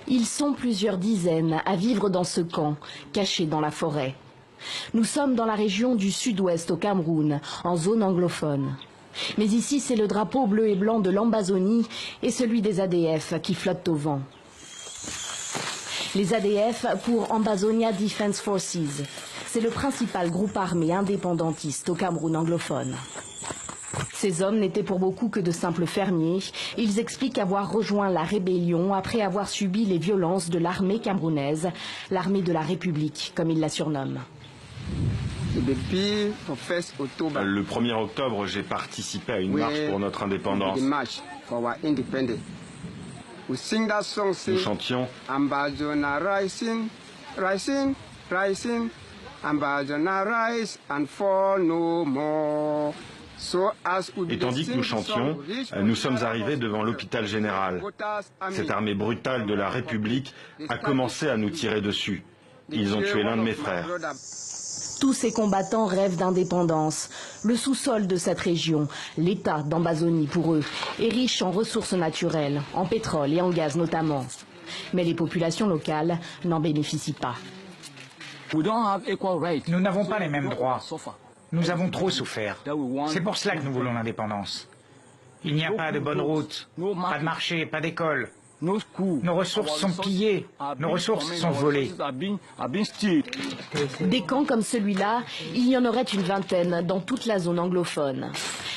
Ils sont plusieurs dizaines à vivre dans ce camp, caché dans la forêt. Nous sommes dans la région du sud-ouest au Cameroun, en zone anglophone. Mais ici, c'est le drapeau bleu et blanc de l'Ambazonie et celui des ADF qui flottent au vent. Les ADF pour Ambazonia Defense Forces. C'est le principal groupe armé indépendantiste au Cameroun anglophone. Ces hommes n'étaient pour beaucoup que de simples fermiers. Ils expliquent avoir rejoint la rébellion après avoir subi les violences de l'armée camerounaise, l'armée de la République, comme ils la surnomment. Le 1er octobre, j'ai participé à une marche pour notre indépendance. Nous chantions Ambazona rising, rising, rising, Ambazona rise and fall no more. Et tandis que nous chantions, nous sommes arrivés devant l'hôpital général. Cette armée brutale de la République a commencé à nous tirer dessus. Ils ont tué l'un de mes frères. Tous ces combattants rêvent d'indépendance. Le sous-sol de cette région, l'État d'Ambazonie pour eux, est riche en ressources naturelles, en pétrole et en gaz notamment. Mais les populations locales n'en bénéficient pas. Nous n'avons pas les mêmes droits. Nous avons trop souffert. C'est pour cela que nous voulons l'indépendance. Il n'y a pas de bonne route, pas de marché, pas d'école. Nos ressources sont pillées, nos ressources sont volées. Des camps comme celui-là, il y en aurait une vingtaine dans toute la zone anglophone.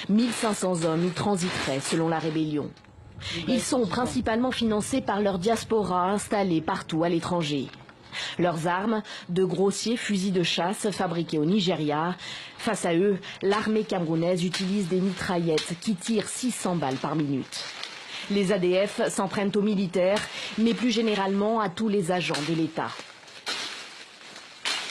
1500 hommes y transiteraient selon la rébellion. Ils sont principalement financés par leur diaspora installée partout à l'étranger. Leurs armes, de grossiers fusils de chasse fabriqués au Nigeria. Face à eux, l'armée camerounaise utilise des mitraillettes qui tirent 600 balles par minute. Les ADF s'en prennent aux militaires, mais plus généralement à tous les agents de l'État.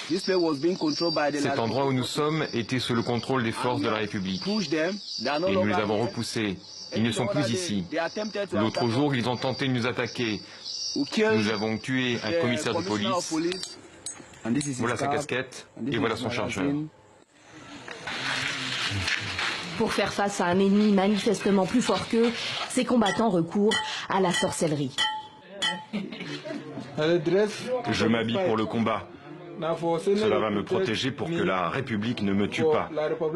Cet endroit où nous sommes était sous le contrôle des forces de la République. Et nous les avons repoussés. Ils ne sont plus ici. L'autre jour, ils ont tenté de nous attaquer. Nous avons tué un commissaire de police. Voilà sa casquette et voilà son chargeur. Pour faire face à un ennemi manifestement plus fort qu'eux, ces combattants recourent à la sorcellerie. Je m'habille pour le combat. Cela va me protéger pour que la République ne me tue pas,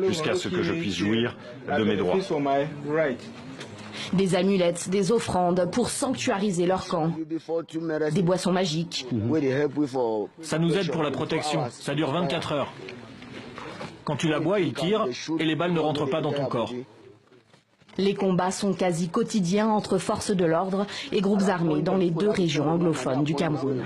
jusqu'à ce que je puisse jouir de mes droits. Des amulettes, des offrandes pour sanctuariser leur camp. Des boissons magiques. Ça nous aide pour la protection. Ça dure 24 heures. Quand tu la bois, il tire et les balles ne rentrent pas dans ton corps. Les combats sont quasi quotidiens entre forces de l'ordre et groupes armés dans les deux régions anglophones du Cameroun.